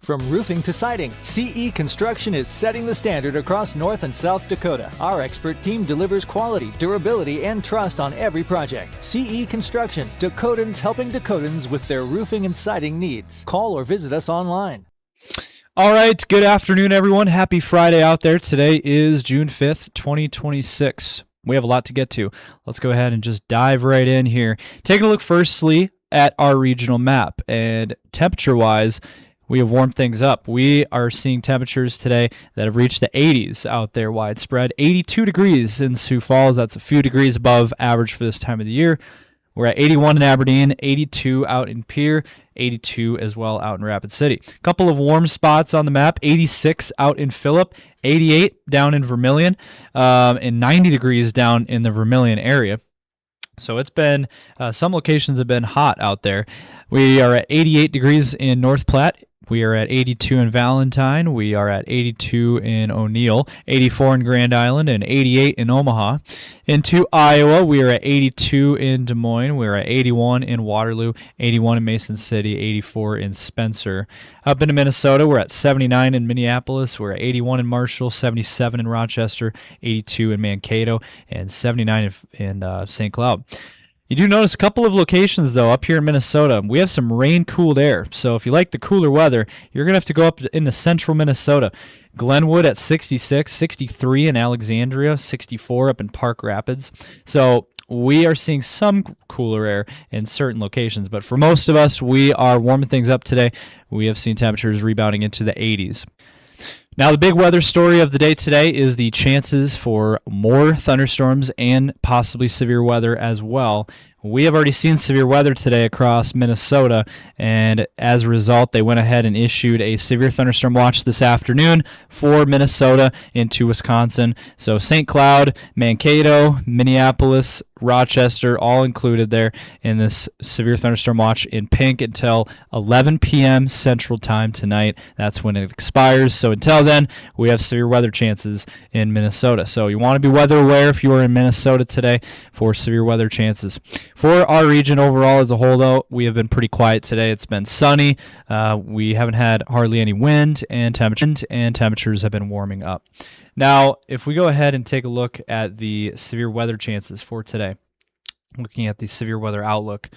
From roofing to siding, CE Construction is setting the standard across North and South Dakota. Our expert team delivers quality, durability, and trust on every project. CE Construction, Dakotans helping Dakotans with their roofing and siding needs. Call or visit us online. All right, good afternoon, everyone. Happy Friday out there. Today is June 5th, 2026. We have a lot to get to. Let's go ahead and just dive right in here. Taking a look firstly at our regional map, and temperature-wise, we have warmed things up. We are seeing temperatures today that have reached the 80s out there widespread. 82 degrees in Sioux Falls. That's a few degrees above average for this time of the year. We're at 81 in Aberdeen, 82 out in Pierre, 82 as well out in Rapid City. A couple of warm spots on the map, 86 out in Phillip, 88 down in Vermilion, and 90 degrees down in the Vermilion area. So it's been, some locations have been hot out there. We are at 88 degrees in North Platte. We are at 82 in Valentine. We are at 82 in O'Neill, 84 in Grand Island, and 88 in Omaha. Into Iowa, we are at 82 in Des Moines. We are at 81 in Waterloo, 81 in Mason City, 84 in Spencer. Up into Minnesota, we're at 79 in Minneapolis. We're at 81 in Marshall, 77 in Rochester, 82 in Mankato, and 79 in St. Cloud. You do notice a couple of locations, though, up here in Minnesota. We have some rain-cooled air, so if you like the cooler weather, you're going to have to go up into central Minnesota. Glenwood at 66, 63 in Alexandria, 64 up in Park Rapids. So we are seeing some cooler air in certain locations, but for most of us, we are warming things up today. We have seen temperatures rebounding into the 80s. Now, the big weather story of the day today is the chances for more thunderstorms and possibly severe weather as well. We have already seen severe weather today across Minnesota, and as a result, they went ahead and issued a severe thunderstorm watch this afternoon for Minnesota into Wisconsin. So St. Cloud, Mankato, Minneapolis, Rochester, all included there in this severe thunderstorm watch in pink until 11 p.m. Central Time tonight. That's when it expires. So until then, we have severe weather chances in Minnesota. So you want to be weather aware if you are in Minnesota today for severe weather chances. For our region overall as a whole, though, we have been pretty quiet today. It's been sunny. We haven't had hardly any wind, and temperatures have been warming up. Now, if we go ahead and take a look at the severe weather chances for today, looking at the severe weather outlook,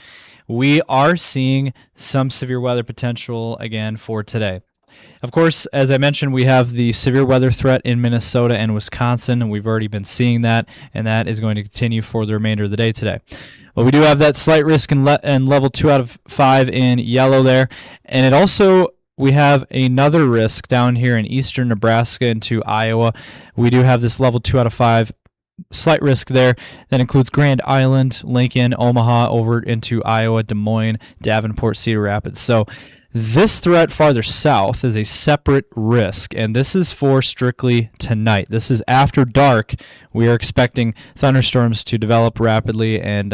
we are seeing some severe weather potential again for today. Of course, as I mentioned, we have the severe weather threat in Minnesota and Wisconsin, and we've already been seeing that, and that is going to continue for the remainder of the day today. But we do have that slight risk in level 2 out of 5 in yellow there, and it also, we have another risk down here in eastern Nebraska into Iowa. We do have this level 2 out of 5 slight risk there. That includes Grand Island, Lincoln, Omaha, over into Iowa, Des Moines, Davenport, Cedar Rapids. So this threat farther south is a separate risk, and this is for strictly tonight. This is after dark. We are expecting thunderstorms to develop rapidly and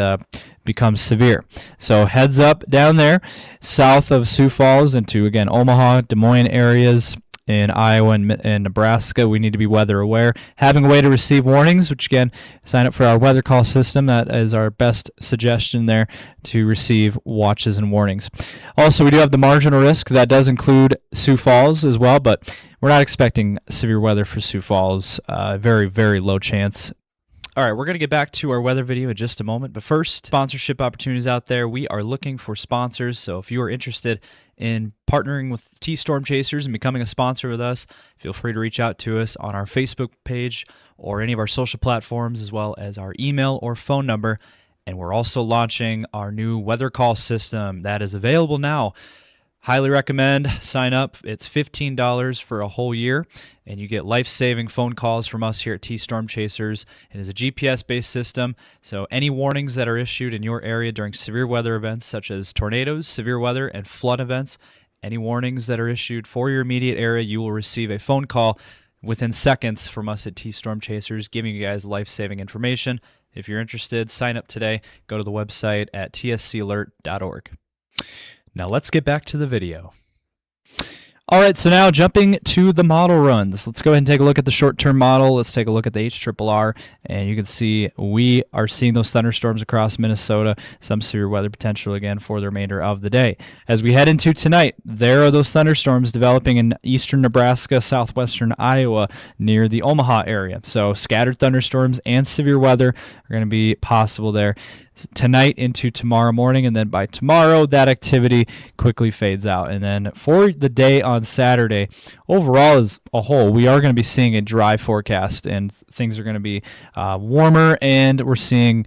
become severe. So heads up down there, south of Sioux Falls into, again, Omaha, Des Moines areas, in Iowa and Nebraska. We need to be weather aware. Having a way to receive warnings, which again, sign up for our weather call system. That is our best suggestion there to receive watches and warnings. Also, we do have the marginal risk. That does include Sioux Falls as well, but we're not expecting severe weather for Sioux Falls. Very, very low chance. All right, we're going to get back to our weather video in just a moment, but first, sponsorship opportunities out there. We are looking for sponsors, so if you are interested in partnering with T-Storm Chasers and becoming a sponsor with us, feel free to reach out to us on our Facebook page or any of our social platforms, as well as our email or phone number. And we're also launching our new weather call system that is available now. Highly recommend. Sign up. It's $15 for a whole year, and you get life-saving phone calls from us here at T-Storm Chasers. It is a GPS-based system, so any warnings that are issued in your area during severe weather events such as tornadoes, severe weather, and flood events, any warnings that are issued for your immediate area, you will receive a phone call within seconds from us at T-Storm Chasers, giving you guys life-saving information. If you're interested, sign up today. Go to the website at tscalert.org. Now let's get back to the video. All right, so now jumping to the model runs. Let's go ahead and take a look at the short-term model. Let's take a look at the HRRR, and you can see we are seeing those thunderstorms across Minnesota, some severe weather potential again for the remainder of the day. As we head into tonight, there are those thunderstorms developing in eastern Nebraska, southwestern Iowa, near the Omaha area. So scattered thunderstorms and severe weather are going to be possible there tonight into tomorrow morning, and then by tomorrow that activity quickly fades out. And then for the day on Saturday, overall as a whole, we are going to be seeing a dry forecast, and things are going to be warmer, and we're seeing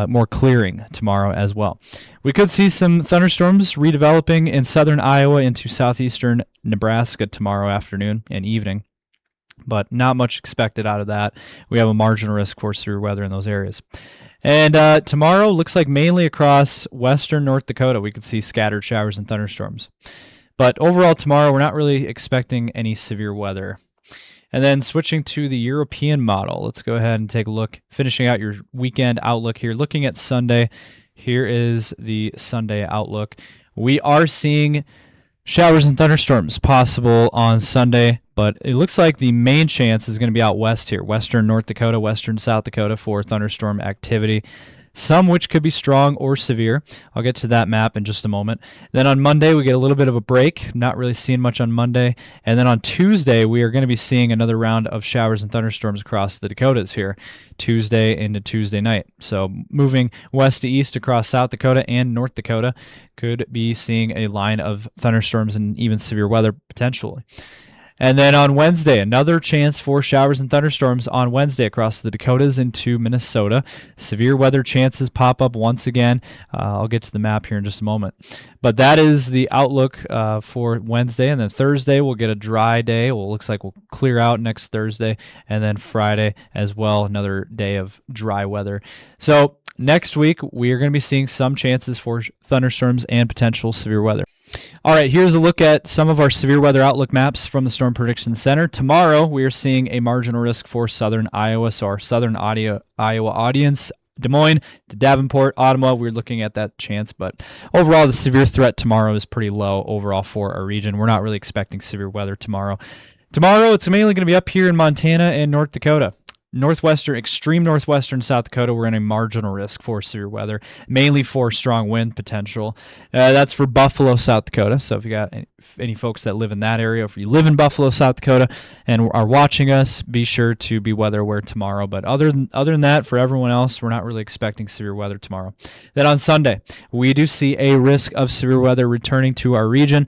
more clearing tomorrow as well. We could see some thunderstorms redeveloping in southern Iowa into southeastern Nebraska tomorrow afternoon and evening, but not much expected out of that. We have a marginal risk for severe weather in those areas. And tomorrow looks like mainly across western North Dakota we could see scattered showers and thunderstorms. But overall tomorrow we're not really expecting any severe weather. And then switching to the European model, let's go ahead and take a look, finishing out your weekend outlook here. Looking at Sunday, here is the Sunday outlook. We are seeing showers and thunderstorms possible on Sunday, but it looks like the main chance is going to be out west here, western North Dakota, western South Dakota for thunderstorm activity, some which could be strong or severe. I'll get to that map in just a moment. Then on Monday, we get a little bit of a break, not really seeing much on Monday. And then on Tuesday, we are going to be seeing another round of showers and thunderstorms across the Dakotas here, Tuesday into Tuesday night. So moving west to east across South Dakota and North Dakota, could be seeing a line of thunderstorms and even severe weather potentially. And then on Wednesday, another chance for showers and thunderstorms on Wednesday across the Dakotas into Minnesota. Severe weather chances pop up once again. I'll get to the map here in just a moment. But that is the outlook for Wednesday. And then Thursday, we'll get a dry day. Well, it looks like we'll clear out next Thursday. And then Friday as well, another day of dry weather. So next week, we are going to be seeing some chances for thunderstorms and potential severe weather. All right, here's a look at some of our severe weather outlook maps from the Storm Prediction Center. Tomorrow, we are seeing a marginal risk for southern Iowa, so our southern Iowa audience, Des Moines to Davenport, Ottawa, we're looking at that chance, but overall, the severe threat tomorrow is pretty low overall for our region. We're not really expecting severe weather tomorrow. Tomorrow, it's mainly going to be up here in Montana and North Dakota. Northwestern, extreme northwestern South Dakota, we're in a marginal risk for severe weather, mainly for strong wind potential. That's for Buffalo, South Dakota. So if you got any folks that live in that area, if you live in Buffalo, South Dakota, and are watching us, be sure to be weather aware tomorrow. But other than that, for everyone else, we're not really expecting severe weather tomorrow. Then on Sunday, we do see a risk of severe weather returning to our region.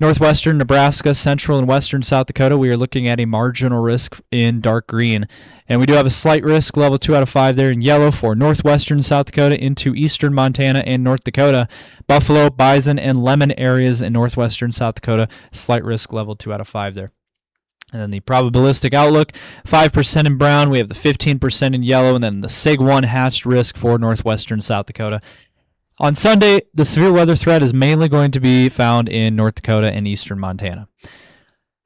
Northwestern Nebraska, central and western South Dakota, we are looking at a marginal risk in dark green. And we do have a slight risk, level 2 out of 5 there in yellow for northwestern South Dakota into eastern Montana and North Dakota. Buffalo, Bison, and Lemon areas in northwestern South Dakota, slight risk, level 2 out of 5 there. And then the probabilistic outlook, 5% in brown, we have the 15% in yellow, and then the SIG 1 hatched risk for northwestern South Dakota. On Sunday, the severe weather threat is mainly going to be found in North Dakota and eastern Montana.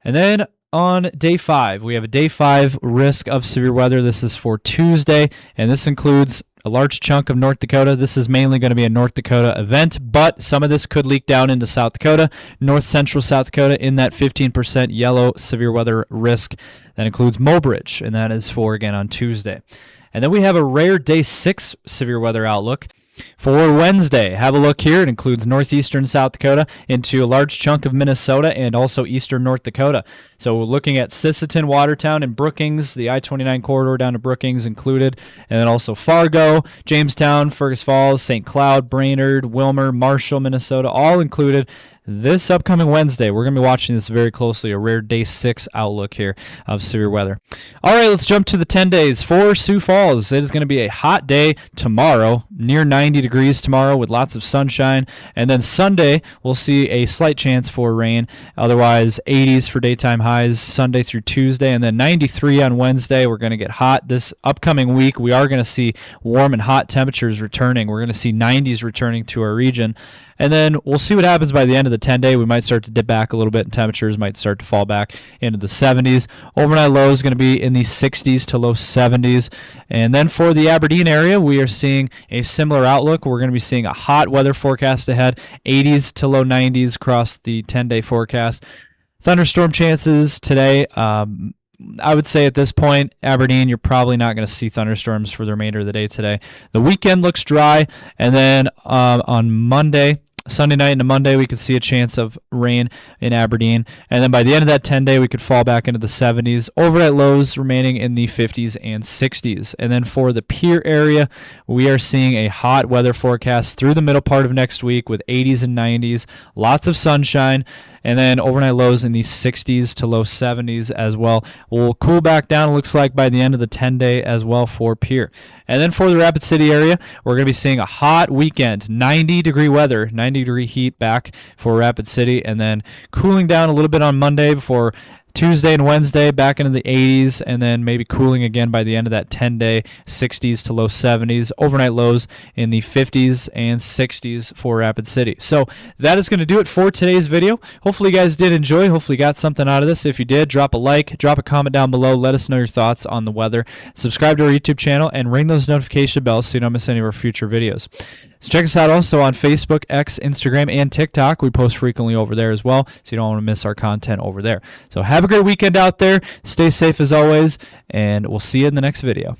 And then on day 5, we have a day 5 risk of severe weather. This is for Tuesday, and this includes a large chunk of North Dakota. This is mainly going to be a North Dakota event, but some of this could leak down into South Dakota, north central South Dakota in that 15% yellow severe weather risk. That includes Mobridge, and that is for, again, on Tuesday. And then we have a rare day 6 severe weather outlook. For Wednesday, have a look here. It includes northeastern South Dakota into a large chunk of Minnesota and also eastern North Dakota. So we're looking at Sisseton, Watertown, and Brookings, the I-29 corridor down to Brookings included, and then also Fargo, Jamestown, Fergus Falls, St. Cloud, Brainerd, Wilmer, Marshall, Minnesota, all included. This upcoming Wednesday, we're going to be watching this very closely, a rare day 6 outlook here of severe weather. All right, let's jump to the 10 days for Sioux Falls. It is going to be a hot day tomorrow, near 90 degrees tomorrow with lots of sunshine. And then Sunday, we'll see a slight chance for rain. Otherwise, 80s for daytime highs Sunday through Tuesday. And then 93 on Wednesday. We're going to get hot. This upcoming week, we are going to see warm and hot temperatures returning. We're going to see 90s returning to our region. And then we'll see what happens by the end of the 10-day. We might start to dip back a little bit, and temperatures might start to fall back into the 70s. Overnight low is going to be in the 60s to low 70s. And then for the Aberdeen area, we are seeing a similar outlook. We're going to be seeing a hot weather forecast ahead, 80s to low 90s across the 10-day forecast. Thunderstorm chances today. I would say at this point, Aberdeen, you're probably not going to see thunderstorms for the remainder of the day today. The weekend looks dry, and then on Monday, Sunday night into Monday, we could see a chance of rain in Aberdeen. And then by the end of that 10-day, we could fall back into the 70s. Overnight lows remaining in the 50s and 60s. And then for the Pier area, we are seeing a hot weather forecast through the middle part of next week with 80s and 90s, lots of sunshine, and then overnight lows in the 60s to low 70s as well. We'll cool back down, it looks like, by the end of the 10-day as well for Pier. And then for the Rapid City area, we're going to be seeing a hot weekend, 90-degree weather, 90-degree heat back for Rapid City, and then cooling down a little bit on Monday before Tuesday and Wednesday back into the 80s, and then maybe cooling again by the end of that 10-day, 60s to low 70s. Overnight lows in the 50s and 60s for Rapid City. So that is going to do it for today's video. Hopefully you guys did enjoy. Hopefully you got something out of this. If you did, drop a like, drop a comment down below. Let us know your thoughts on the weather. Subscribe to our YouTube channel and ring those notification bells so you don't miss any of our future videos. So check us out also on Facebook, X, Instagram, and TikTok. We post frequently over there as well, so you don't want to miss our content over there. So have a great weekend out there. Stay safe as always, and we'll see you in the next video.